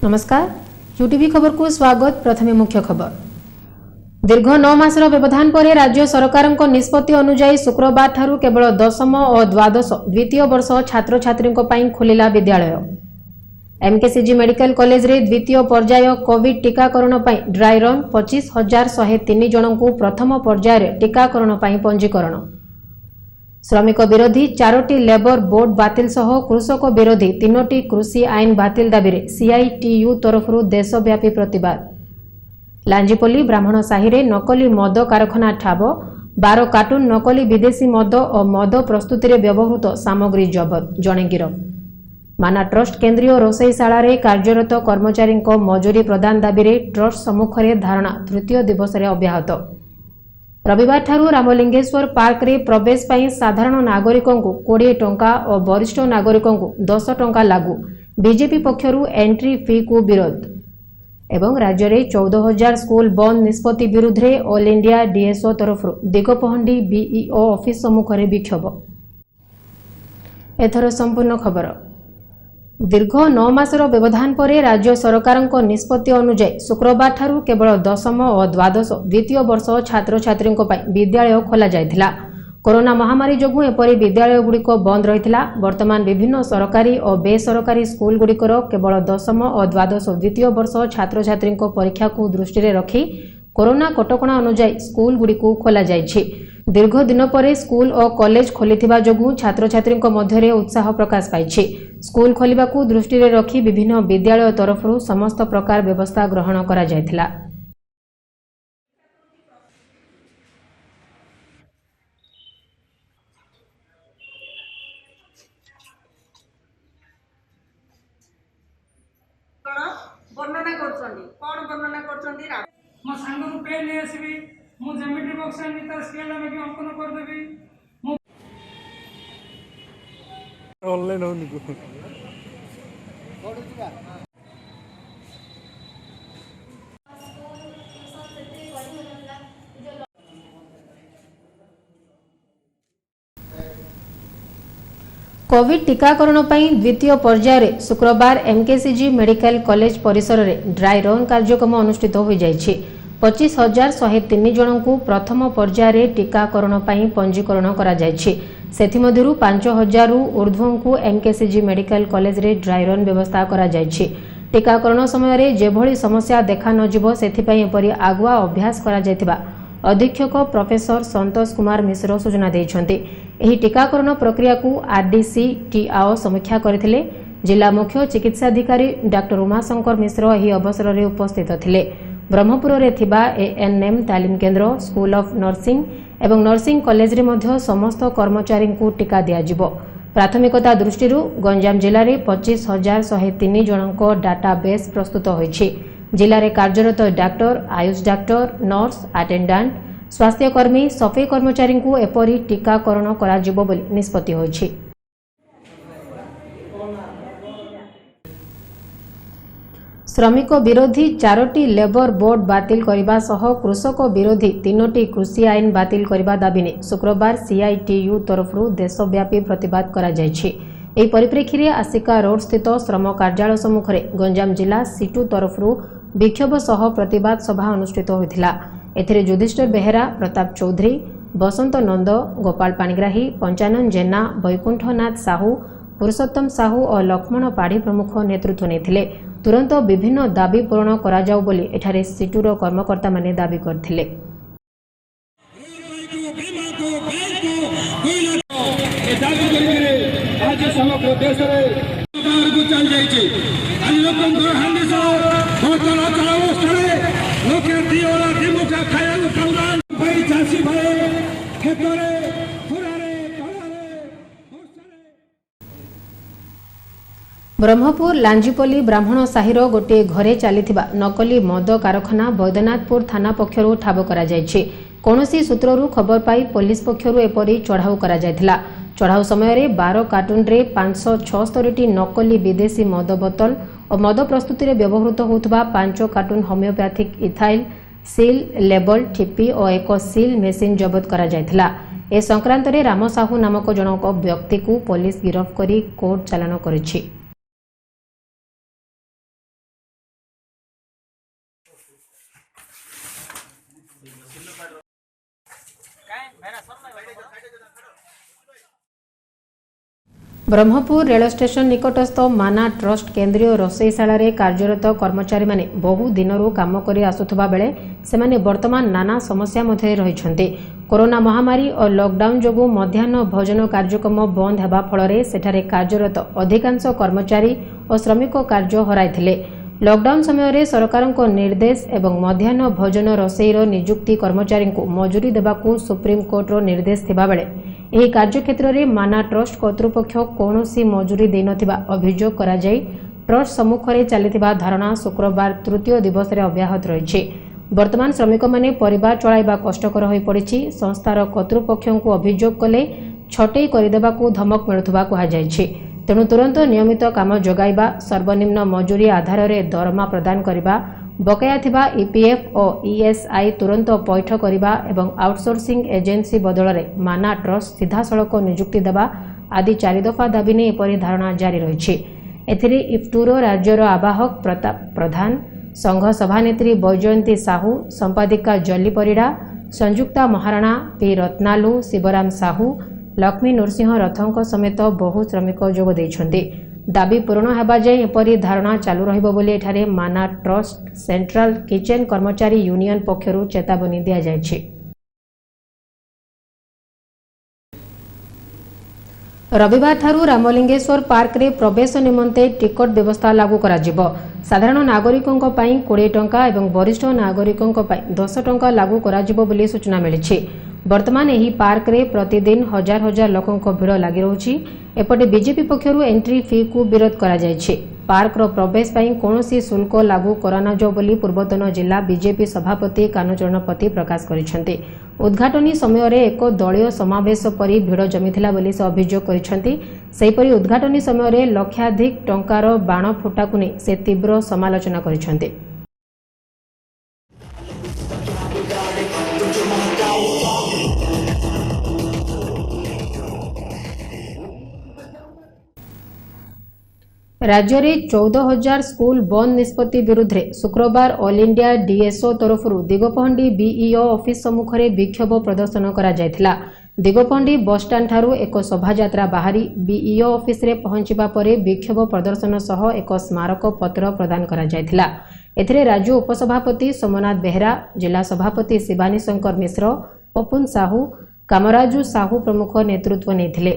नमस्कार यूटीवी खबर को स्वागत। प्रथमे मुख्य खबर। दीर्घ 9 मासर व्यवधान पर राज्य सरकार निष्पत्ति अनुसार शुक्रवार ठारू केवल दशम और द्वादश द्वितीय वर्ष छात्र छात्री खोलिला विद्यालय। एमकेसीजी मेडिकल कॉलेज रे द्वितीय पर्याय कोविड टीकाकरण ड्राई रन 25,103 जन को प्रथम पर्याय टीकाकरण पंजीकरण। श्रमिक विरोधी 4टी लेबर बोर्ड बातिल सह कृषक विरोधी 3टी कृषि आईन बातिल दाबी रे सीआईटीयू तरफ देशव्यापी प्रतिवाद। लांजीपल्ली ब्राह्मण साहि रे नकली मद कारखाना ठाब। 12 कार्टून नकली विदेशी मद और मद प्रस्तुति रे व्यवहृत सामग्री जबत, जणे गिरफ। माना ट्रस्ट केन्द्रीय रोषैशाला रे कार्यरत कर्मचारी मजूरी प्रदान दाबी रे ट्रस्ट सम्मुख रे धारणा तृतीय दिवस रे अब्याहत। रविवार ठारू रामलिंगेश्वर पार्क रे प्रवेश पाई साधारण नागरिकों को 20 टंका और वरिष्ठ नागरिकों को 10 टंका लागू। बीजेपी पक्षरु एंट्री फी को विरोध। एवं राज्य रे 14,000 स्कूल बंद निष्पत्ति विरुद्ध रे ऑल इंडिया डीएसओ तरफ दिगपहंडी बीईओ ऑफिस सम्मुख रे विक्षोभ। एथर संपूर्ण खबर। दीर्घ 9 मासर व्यवधान पर राज्य सरकार निष्पत्ति अनुसार शुक्रवार ठारू केवल दशम और द्वादश द्वितीय वर्ष छात्र छात्री विद्यालय खोल जाइथिला। कोरोना महामारी जोगु एपरी विद्यालय गुड़िक बंद रही। वर्तमान विभिन्न सरकारी और बेसरकारी स्कूल गुड़िकर केवल दशम और द्वादश द्वितीय वर्ष छात्र छात्री परीक्षा को दृष्टि रखी कोरोना कटकणा अनुसार स्कूल गुड़ी खोल जाइछि। दीर्घ दिन पर स्कूल और कॉलेज खोलिथिबा जोगु छात्र छात्री मध्य उत्साह प्रकाश पाइछि। स्कूल खोलिबा को दृष्टि रखी विभिन्न विद्यालय तरफ समस्त प्रकार व्यवस्था ग्रहण करा जायथिला। वर्णना करछंती मो सांग पेन ले आसबी मु ज्योमेट्री बॉक्स आनी तार स्केल में भी अंकन कर देबी मु ऑनलाइन होनी को कोविड टीकाकरण द्वितीय पर्याय शुक्रवार एमकेसीजी मेडिकल कॉलेज परिसर में ड्राई रन कार्यक्रम अनुष्ठित हो जाइछि। 25,103 जन को प्रथम पर्याय टीकाकरण पंजीकरण करा जाइछि। सेथिमध्यरु 5,000 ऊर्ध्व को एमकेसीजी मेडिकल कॉलेज रे ड्राई रन व्यवस्था करा जाइछि। टीकाकरण समय रे जेभଳି समस्या देखा नजिबो सेथिपई एपरि आगुआ अभ्यास करा जायतिबा अधीक्षक प्रोफेसर संतोष कुमार मिश्र सूचना दैछन्ति। एही टीकाकरण प्रक्रिया को आरडीसी टीआओ समीक्षा करथिले। जिला मुख्य चिकित्साधिकारी डॉक्टर उमाशंकर मिश्र एही अवसर रे उपस्थित थिले। ब्रह्मपुर रे थिबा एएनएम तालीम केन्द्र, स्कूल ऑफ नर्सिंग एवं नर्सिंग कॉलेज रे मध्य समस्त कर्मचारी को टीका दिया जिवो। प्राथमिकता दृष्टि गंजाम जिले में 25,103 जनक डाटाबेस प्रस्तुत होइछि। जिले में कार्यरत doctor, Ayush doctor, nurse, attendant, स्वास्थ्यकर्मी, सफाई कर्मचारी को एपरी टीकाकरण करा जिवो बोली निष्पत्ति होइछि। श्रमिक विरोधी 4टी लेबर बोर्ड बातिल करने सह कृषक विरोधी 3टी कृषि आईन बातिल करने दाबी ने शुक्रवार सीआईटीयू तरफ देशव्यापी प्रतिवाद करा जायछि। एही परिप्रेक्षी रे आसिका रोड स्थित श्रम कार्यालय सम्मुख रे गंजाम जिला सीटू तरफ विक्षोभ सह प्रतिवाद सभा अनुष्ठित होइथिला। एथिरे युधिष्ठिर बेहेरा, प्रताप चौधरी, बसंत नंद, गोपाल पाणिग्राही, पंचानन जेना, वैकुंठनाथ साहू, पुरुषोत्तम साहू और लक्ष्मण पाढ़ी प्रमुख नेतृत्व नेथिले। तुरंत विभिन्न दाबी पूरण करा जाऊ बोली एठारे सीटूर कर्मकर्ता माने दाबी करथिले। ब्रह्मपुर लांजीपल्ली ब्राह्मण साहिर गोटे घरे चलीथिबा नकली मद कारखाना बैद्यनाथपुर थाना पक्षरु ठाब करा जायछि। कोनोसी सूत्ररु खबर पाई पुलिस पक्षरु एपरि चढ़ाऊ करा जायथिला। चढ़ाऊ समय रे 12 कार्टून रे 576टी नकली विदेशी मद बोतल और मद प्रस्तुति रे व्यवहृत होउथबा 5 carton homeopathic ethyl seal label ठिपी और एक सील मेसिन जबत करा जायथिला। ए संक्रांत रे राम साहू नामक जनक व्यक्ति को पुलिस गिरफ्त करी कोर्ट चालान करिछि। ବ୍ରହ୍ମପୁର ରେଳ ଷ୍ଟେସନ ନିକଟସ୍ଥ ମାନା ଟ୍ରଷ୍ଟ କେନ୍ଦ୍ରୀୟ ରୋଷେଇଶାଳାରେ କାର୍ଯ୍ୟରତ କର୍ମଚାରୀମାନେ ବହୁ ଦିନରୁ କାମ କରି ଆସୁଥିବା ବେଳେ ସେମାନେ ବର୍ତ୍ତମାନ ନାନା ସମସ୍ୟା ମଧ୍ୟରେ ରହିଛନ୍ତି। କରୋନା ମହାମାରୀ ଓ ଲକଡାଉନ ଯୋଗୁଁ ମଧ୍ୟାହ୍ନ ଭୋଜନ କାର୍ଯ୍ୟକ୍ରମ ବନ୍ଦ ହେବା ଫଳରେ ସେଠାରେ କାର୍ଯ୍ୟରତ ଅଧିକାଂଶ କର୍ମଚାରୀ ଓ ଶ୍ରମିକ କାର୍ଯ୍ୟ ହରାଇଥିଲେ। ଲକଡାଉନ ସମୟରେ ସରକାରଙ୍କ ନିର୍ଦ୍ଦେଶ ଏବଂ ମଧ୍ୟାହ୍ନ ଭୋଜନ ରୋଷେଇର ନିଯୁକ୍ତି କର୍ମଚାରୀଙ୍କୁ ମଜୁରୀ ଦେବାକୁ ସୁପ୍ରିମକୋର୍ଟର ନିର୍ଦ୍ଦେଶ ଥିବାବେଳେ ଏହି କାର୍ଯ୍ୟକ୍ଷେତ୍ରରେ ମାନା ଟ୍ରଷ୍ଟ କର୍ତ୍ତୃପକ୍ଷ କୌଣସି ମଜୁରୀ ଦେଇନଥିବା ଅଭିଯୋଗ କରାଯାଇ ଟ୍ରଷ୍ଟ ସମ୍ମୁଖରେ ଚାଲିଥିବା ଧାରଣା ଶୁକ୍ରବାର ତୃତୀୟ ଦିବସରେ ଅବ୍ୟାହତ ରହିଛି। ବର୍ତ୍ତମାନ ଶ୍ରମିକମାନେ ପରିବାର ଚଳାଇବା କଷ୍ଟକର ହୋଇପଡ଼ିଛି। ସଂସ୍ଥାର କର୍ତ୍ତୃପକ୍ଷଙ୍କୁ ଅଭିଯୋଗ କଲେ ଛଟେଇ କରିଦେବାକୁ ଧମକ ମିଳୁଥିବା କୁହାଯାଇଛି। ତେଣୁ ତୁରନ୍ତ ନିୟମିତ କାମ ଯୋଗାଇବା, ସର୍ବନିମ୍ନ ମଜୁରୀ ଆଧାରରେ ଦରମା ପ୍ରଦାନ କରିବା, ବକେୟା ଥିବା ଇପିଏଫ୍ ଓ ଇଏସ୍ଆଇ ତୁରନ୍ତ ପୈଠ କରିବା ଏବଂ ଆଉଟସୋର୍ସିଂ ଏଜେନ୍ସି ବଦଳରେ ମାନା ଟ୍ରଷ୍ଟ ସିଧାସଳଖ ନିଯୁକ୍ତି ଦେବା ଆଦି 4 ଦଫା ଦାବି ନେଇ ଏପରି ଧାରଣା ଜାରି ରହିଛି। ଏଥିରେ ଇଫ୍ଟୁର ରାଜ୍ୟର ଆବାହକ ପ୍ରତାପ ପ୍ରଧାନ, ସଂଘ ସଭାନେତ୍ରୀ ବୈଜୟନ୍ତୀ ସାହୁ, ସମ୍ପାଦିକା ଜଲି ପରିଡ଼ା, ସଂଯୁକ୍ତା ମହାରଣା, ପି ରତ୍ନାଲୁ, ଶିବରାମ ସାହୁ, ଲକ୍ଷ୍ମୀ ନୃସିଂହ ରଥଙ୍କ ସମେତ ବହୁ ଶ୍ରମିକ ଯୋଗ ଦେଇଛନ୍ତି। ଦାବି ପୂରଣ ହେବା ଯାଏଁ ଏପରି ଧାରଣା ଚାଲୁ ରହିବ ବୋଲି ଏଠାରେ ମାନା ଟ୍ରଷ୍ଟ ସେଣ୍ଟ୍ରାଲ କିଚେନ କର୍ମଚାରୀ ୟୁନିୟନ ପକ୍ଷରୁ ଚେତାବନୀ ଦିଆଯାଇଛି। ରବିବାରଠାରୁ ରାମଲିଙ୍ଗେଶ୍ୱର ପାର୍କରେ ପ୍ରବେଶ ନିମନ୍ତେ ଟିକଟ ବ୍ୟବସ୍ଥା ଲାଗୁ କରାଯିବ। ସାଧାରଣ ନାଗରିକଙ୍କ ପାଇଁ 20 ଟଙ୍କା ଏବଂ ବରିଷ୍ଠ ନାଗରିକଙ୍କ ପାଇଁ 10 ଟଙ୍କା ଲାଗୁ କରାଯିବ ବୋଲି ସୂଚନା ମିଳିଛି। ବର୍ତ୍ତମାନ ଏହି ପାର୍କରେ ପ୍ରତିଦିନ ହଜାର ହଜାର ଲୋକଙ୍କ ଭିଡ଼ ଲାଗି ରହୁଛି। ଏପଟେ ବିଜେପି ପକ୍ଷରୁ ଏଣ୍ଟ୍ରି ଫିକୁ ବିରୋଧ କରାଯାଇଛି। ପାର୍କର ପ୍ରବେଶ ପାଇଁ କୌଣସି ଶୁଳ୍କ ଲାଗୁ କରାନଯାଉ ବୋଲି ପୂର୍ବତନ ଜିଲ୍ଲା ବିଜେପି ସଭାପତି କାହ୍ନୁଚରଣ ପତି ପ୍ରକାଶ କରିଛନ୍ତି। ଉଦ୍ଘାଟନୀ ସମୟରେ ଏକ ଦଳୀୟ ସମାବେଶ ପରି ଭିଡ଼ ଜମିଥିଲା ବୋଲି ସେ ଅଭିଯୋଗ କରିଛନ୍ତି। ସେହିପରି ଉଦ୍ଘାଟନୀ ସମୟରେ ଲକ୍ଷାଧିକ ଟଙ୍କାର ବାଣ ଫୁଟାକୁ ନେଇ ସେ ତୀବ୍ର ସମାଲୋଚନା କରିଛନ୍ତି। ରାଜ୍ୟରେ 14,000 ସ୍କୁଲ ବନ୍ଦ ନିଷ୍ପତ୍ତି ବିରୁଦ୍ଧରେ ଶୁକ୍ରବାର ଅଲ୍ ଇଣ୍ଡିଆ ଡିଏସ୍ଓ ତରଫରୁ ଦିଗପହଣ୍ଡି ବିଇଓ ଅଫିସ ସମ୍ମୁଖରେ ବିକ୍ଷୋଭ ପ୍ରଦର୍ଶନ କରାଯାଇଥିଲା। ଦିଗପହଣ୍ଡି ବସ୍ଷ୍ଟାଣ୍ଡଠାରୁ ଏକ ଶୋଭାଯାତ୍ରା ବାହାରି ବିଇଓ ଅଫିସରେ ପହଞ୍ଚିବା ପରେ ବିକ୍ଷୋଭ ପ୍ରଦର୍ଶନ ସହ ଏକ ସ୍ମାରକ ପତ୍ର ପ୍ରଦାନ କରାଯାଇଥିଲା। ଏଥିରେ ରାଜ୍ୟ ଉପସଭାପତି ସୋମନାଥ ବେହେରା, ଜିଲ୍ଲା ସଭାପତି ଶିବାନୀ ଶଙ୍କର ମିଶ୍ର, ପପୁନ ସାହୁ, କାମରାଜୁ ସାହୁ ପ୍ରମୁଖ ନେତୃତ୍ୱ ନେଇଥିଲେ।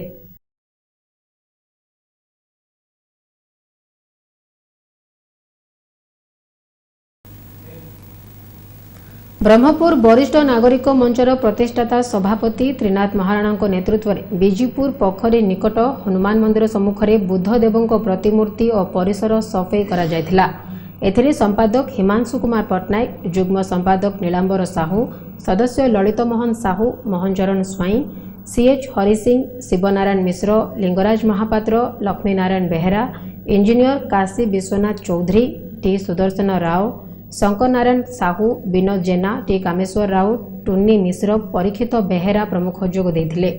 ବ୍ରହ୍ମପୁର ବରିଷ୍ଠ ନାଗରିକ ମଞ୍ଚର ପ୍ରତିଷ୍ଠାତା ସଭାପତି ତ୍ରିନାଥ ମହାରଣାଙ୍କ ନେତୃତ୍ୱରେ ବିଜିପୁର ପୋଖରୀ ନିକଟ ହନୁମାନ ମନ୍ଦିର ସମ୍ମୁଖରେ ବୁଦ୍ଧଦେବଙ୍କ ପ୍ରତିମୂର୍ତ୍ତି ଓ ପରିସର ସଫେଇ କରାଯାଇଥିଲା। ଏଥିରେ ସମ୍ପାଦକ ହିମାଂଶୁ କୁମାର ପଟ୍ଟନାୟକ, ଯୁଗ୍ମ ସମ୍ପାଦକ ନୀଳାମ୍ବର ସାହୁ, ସଦସ୍ୟ ଲଳିତ ମୋହନ ସାହୁ, ମୋହନଚରଣ ସ୍ୱାଇଁ, ସିଏଚ୍ ହରିସିଂ, ଶିବନାରାୟଣ ମିଶ୍ର, ଲିଙ୍ଗରାଜ ମହାପାତ୍ର, ଲକ୍ଷ୍ମୀନାରାୟଣ ବେହେରା, ଇଞ୍ଜିନିୟର କାଶୀ ବିଶ୍ୱନାଥ ଚୌଧୁରୀ, ଟି ସୁଦର୍ଶନ ରାଓ, ଶଙ୍କର ନାରାୟଣ ସାହୁ, ବିନୋଦ ଜେନା, ଟି କାମେଶ୍ୱର ରାଉତ, ଟୁନି ମିଶ୍ର, ପରୀକ୍ଷିତ ବେହେରା ପ୍ରମୁଖ ଯୋଗ ଦେଇଥିଲେ।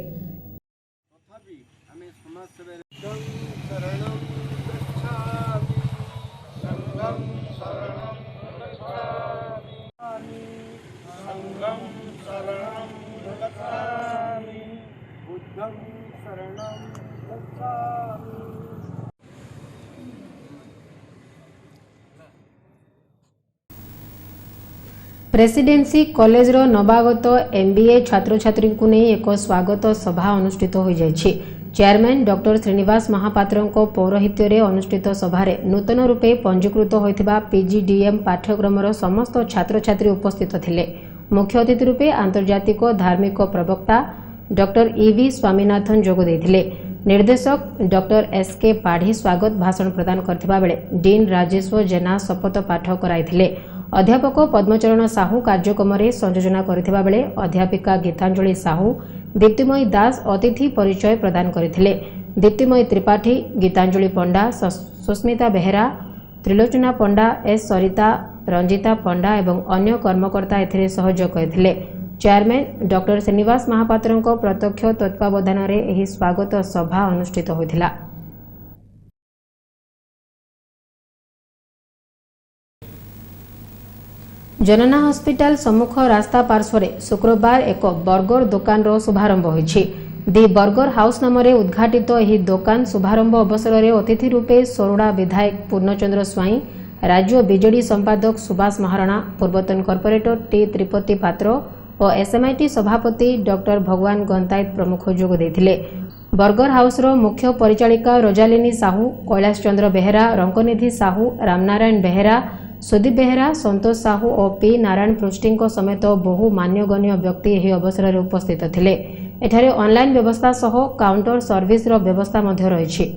ପ୍ରେସିଡେନ୍ସି କଲେଜର ନବାଗତ MBA ଛାତ୍ରଛାତ୍ରୀଙ୍କୁ ନେଇ ଏକ ସ୍ୱାଗତ ସଭା ଅନୁଷ୍ଠିତ ହୋଇଯାଇଛି। ଚେୟାରମ୍ୟାନ୍ ଡକ୍ଟର ଶ୍ରୀନିବାସ ମହାପାତ୍ରଙ୍କ ପୌରୋହିତ୍ୟରେ ଅନୁଷ୍ଠିତ ସଭାରେ ନୂତନ ରୂପେ ପଞ୍ଜୀକୃତ ହୋଇଥିବା PGDM ପାଠ୍ୟକ୍ରମର ସମସ୍ତ ଛାତ୍ରଛାତ୍ରୀ ଉପସ୍ଥିତ ଥିଲେ। ମୁଖ୍ୟ ଅତିଥି ରୂପେ ଆନ୍ତର୍ଜାତିକ ଧାର୍ମିକ ପ୍ରବକ୍ତା ଡକ୍ଟର EV ସ୍ୱାମୀନାଥନ ଯୋଗ ଦେଇଥିଲେ। ନିର୍ଦ୍ଦେଶକ ଡକ୍ଟର SK ପାଢ଼ୀ ସ୍ୱାଗତ ଭାଷଣ ପ୍ରଦାନ କରିଥିବା ବେଳେ ଡିନ୍ ରାଜେଶ୍ୱର ଜେନା ଶପଥ ପାଠ କରାଇଥିଲେ। ଅଧ୍ୟାପକ ପଦ୍ମଚରଣ ସାହୁ କାର୍ଯ୍ୟକ୍ରମରେ ସଂଯୋଜନା କରିଥିବା ବେଳେ ଅଧ୍ୟାପିକା ଗୀତାଞ୍ଜଳି ସାହୁ, ଦୀପ୍ତିମୟୀ ଦାସ ଅତିଥି ପରିଚୟ ପ୍ରଦାନ କରିଥିଲେ। ଦୀପ୍ତିମୟୀ ତ୍ରିପାଠୀ, ଗୀତାଞ୍ଜଳି ପଣ୍ଡା, ସୁସ୍ମିତା ବେହେରା, ତ୍ରିଲୋଚନା ପଣ୍ଡା, S ସରିତା, ରଞ୍ଜିତା ପଣ୍ଡା ଏବଂ ଅନ୍ୟ କର୍ମକର୍ତ୍ତା ଏଥିରେ ସହଯୋଗ କରିଥିଲେ। ଚେୟାରମ୍ୟାନ୍ ଡକ୍ଟର ଶ୍ରୀନିବାସ ମହାପାତ୍ରଙ୍କ ପ୍ରତ୍ୟକ୍ଷ ତତ୍ତ୍ୱାବଧାନରେ ଏହି ସ୍ୱାଗତ ସଭା ଅନୁଷ୍ଠିତ ହୋଇଥିଲା। जनना हॉस्पिटल सम्मुख रास्ता पार्श्व शुक्रवार एक बर्गर दुकान शुभारंभ होइछि। दि बर्गर हाउस नाम उद्घाटित यह दुकान शुभारंभ अवसर में अतिथि रूपे सोरडा विधायक पूर्णचंद्र स्वाई, राज्य बीजेडी संपादक सुभाष महाराणा, पूर्वतन कॉर्पोरेटर टी त्रिपति पात्र और एसएमआईटी सभापति डॉक्टर भगवान गंतायत प्रमुख जोग देथिले। बर्गर हाउस रो मुख्य परिचालिका रोजालिनी साहू, कैलाश चंद्र बेहेरा, रंकनिधि साहू, रामनारायण बेहेरा, सुदीप बेहेरा, संतोष साहू और पी नारायण पृष्टि समेत बहु मान्यगण्य व्यक्ति यह अवसर में उपस्थित थिले। एठारे ऑनलाइन व्यवस्था सह काउंटर सर्विस रो व्यवस्था मध्य रही।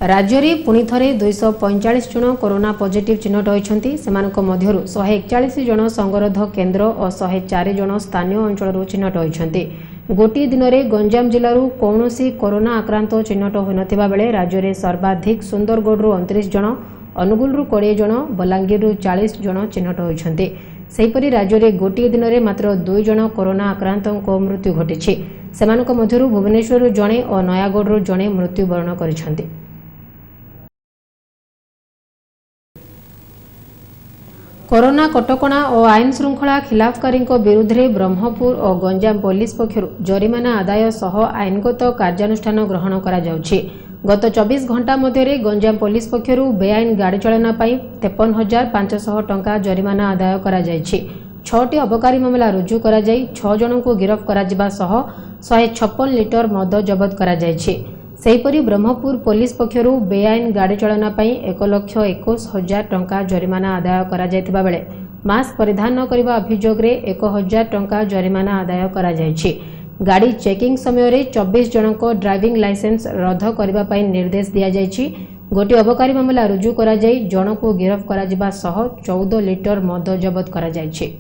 राज्य में पुणी थे 245 जन कोरोना पॉजिटिव चिन्हट होती। 141 जन संगरोध केन्द्र और 104 जन स्थानीय अंचल चिन्हट होती। गोटे दिन में गंजाम जिलूर कौन कोरोना आक्रांत चिन्हट होता बेले राज्य में सर्वाधिक सुंदरगढ़ 29 जन, अनुगुल 20 जन, बलांगीर 40 जन चिन्हट होती। सेहीपरि राज्य में गोटे दिन में मात्र 2 जन कोरोना आक्रांत मृत्यु घटी। भुवनेश्वर जड़े और नयागढ़ जड़े मृत्युवरण कर। कोरोना कटकणा और आईन श्रृंखला खिलाफकारी विरुद्ध में ब्रह्मपुर और गंजाम पुलिस पक्षर जरिमाना आदाय सह आईनगत कार्यानुष्ठान ग्रहण करा जाउछि। गत 24 घंटा मध्य गंजाम पुलिस पक्षर बेआईन गाड़ी चलना 53,500 टंका जरिमाना आदाय करा जाइछि। 6टी अबकारी मामला रुजु करा जाई 6 जन को गिरफ्त करा जिबा सह 156 लिटर मद जबत करा जाइछि। सेहीपरि ब्रह्मपुर पुलिस पक्षर बेआईन गाड़ी चलना 1,21,000 टंका जरिमाना आदाय करा जायतिबा बेले मास्क परिधान न करबा अभियोग रे 1,000 टंका जरिमाना आदाय करा जायछि। गाड़ी चेकिंग समय रे 24 जन को ड्राइविंग लाइसेंस रद्द करबा पई निर्देश दिया जायछि। गोटे अबकारी मामला रुजु करा जाई जन को गिरफ्त करा जिबा सह 14 लिटर मद जबत करा जायछि।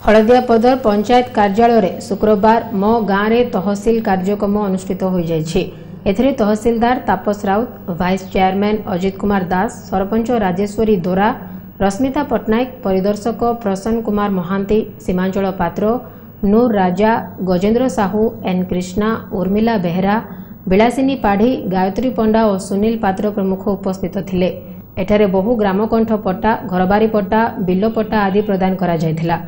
हलदियापदर पंचायत कार्यालय रे शुक्रवार मो गाँव में तहसील कार्यक्रम अनुष्ठित हो जाइछि। एथिरे तहसीलदार तापस राउत, वाइस चेयरमैन अजित कुमार दास, सरपंच राजेश्वरी दोरा, रश्मिता पट्टनायक, परिदर्शक प्रसन्न कुमार महांती, सीमांचल पात्र, नूर राजा, गजेंद्र साहू, एन कृष्णा, उर्मिला बेहेरा, विलासिनी पाढ़ी, गायत्री पंडा और सुनील पात्र प्रमुख उपस्थित थिले। एठारे बहु ग्रामकंठ पट्टा, घरबारी पट्टा, बिल पट्टा आदि प्रदान करा जायथिला।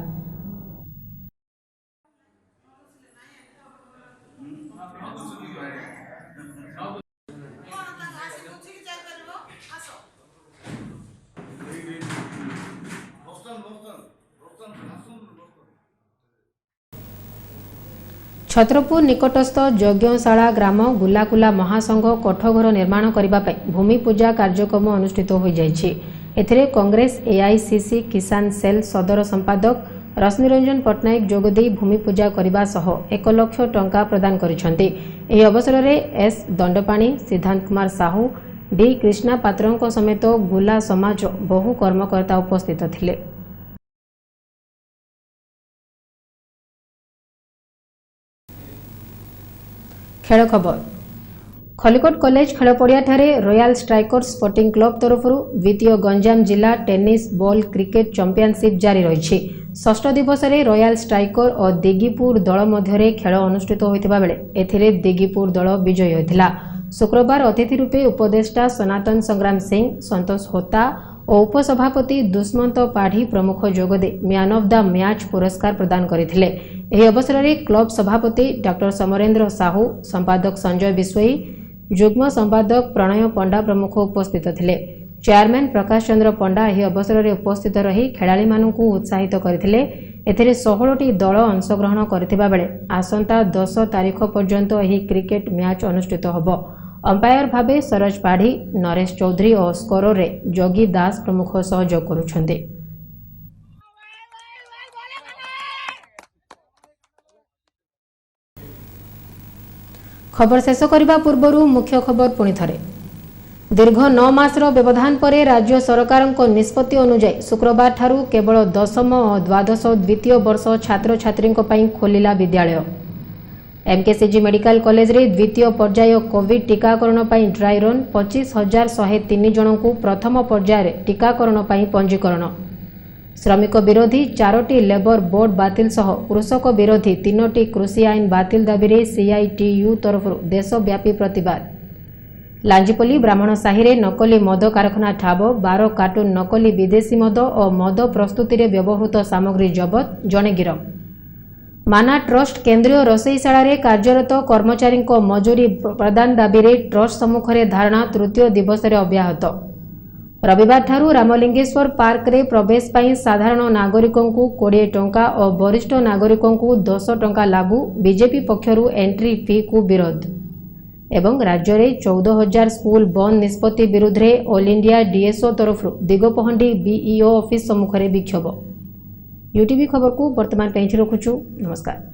छत्रपुर निकटस्थ यज्ञशाला ग्राम गुलाकुला महासंघ कोठघर निर्माण करने भूमि पूजा कार्यक्रम अनुष्ठित हो जाइछि। एथिरे कांग्रेस एआईसीसी किसान सेल सदर संपादक रश्मिरंजन पट्टनायक जोगदे भूमि पूजा करने सह 1 लाख टंका प्रदान करिसेंति। एही अवसर में एस दंडपाणी, सिद्धांत कुमार साहू, डी कृष्णा पात्रों समेत गुला समाज बहु कर्मकर्ता उपस्थित थिले। खेल खबर। खलिकोट कॉलेज खेलपड़िया रॉयल स्ट्राइकर्स स्पोर्टिंग क्लब तरफ द्वितीय गंजाम जिला टेनिस बॉल क्रिकेट चैंपियनशिप जारी रही। षष्ठ दिवस में रॉयल स्ट्राइकर और दिगीपुर दल मध्य खेल अनुष्ठित होता बेले एथिरे दिगीपुर दल विजयी होता। शुक्रवार अतिथि रूपे उपदेष्टा सनातन संग्राम सिंह, संतोष होता और उपसभापति दुष्मंत पाढ़ी प्रमुख जोगदे मैन ऑफ द मैच पुरस्कार प्रदान करथिले। एही अवसर में क्लब सभापति डॉक्टर समरेंद्र साहू, संपादक संजय बिश्वई, युग्म संपादक प्रणय पंडा प्रमुख उपस्थित थिले। चेयरमैन प्रकाश चंद्र पंडा एही अवसर में उपस्थित रही खेलाड़ी मानकु उत्साहित करथिले। एथिरे 16टी दल अंशग्रहण करथिबा बेले आसंता 10 तारीख पर्यंत एही क्रिकेट मैच अनुष्ठित होबो। अंपायर भावे सरोज पाढ़ी, नरेश चौधरी और स्कोर रे जोगी दास प्रमुख सहयोग करुछन्ते। खबर शेष करने पूर्व मुख्य खबर पुणी थे। दीर्घ 9 मासर व्यवधान पर राज्य सरकार निष्पत्ति अनुसार शुक्रवार ठारू केवल दशम और द्वादश द्वितीय वर्ष छात्र छात्री खोलिला विद्यालय। एमकेसीजी मेडिकल कॉलेज रे द्वितीय पर्याय कोविड टीकाकरण पर ड्राई रन 25,103 जन को प्रथम पर्याय टीकाकरण पर पंजीकरण। श्रमिक विरोधी 4टी लेबर बोर्ड बातिल सह कृषक विरोधी 3टी कृषि आईन बातिल दाबी सीआईटीयू तरफ देशव्यापी प्रतिवाद। लांजीपल्ली ब्राह्मण साहि रे नकली मद कारखाना ठाब 12 कार्टून नकली विदेशी मद और मद प्रस्तुति रे व्यवहृत सामग्री जबत जणे गिरफ। माना ट्रस्ट केंद्रीय रोषईशाला रे कार्यरत कर्मचारी मजूरी प्रदान दाबी रे ट्रस्ट सम्मुख रे धारणा तृतीय दिवस रे अब्याहत। रविवार ठारू रामलिंगेश्वर पार्क रे प्रवेश पाई साधारण नागरिकों को 20 टंका और वरिष्ठ नागरिकों को 200 टंका लागू। बीजेपी पक्षरु एंट्री फी को विरोध एवं राज्य में 14,000 स्कूल बंद निष्पत्ति विरुद्ध रे ऑल इंडिया डीएसओ तरफ दिगपहंडी बीईओ ऑफिस सम्मुख में विक्षोभ। यूटीवी खबर को वर्तमान रखुछु। नमस्कार।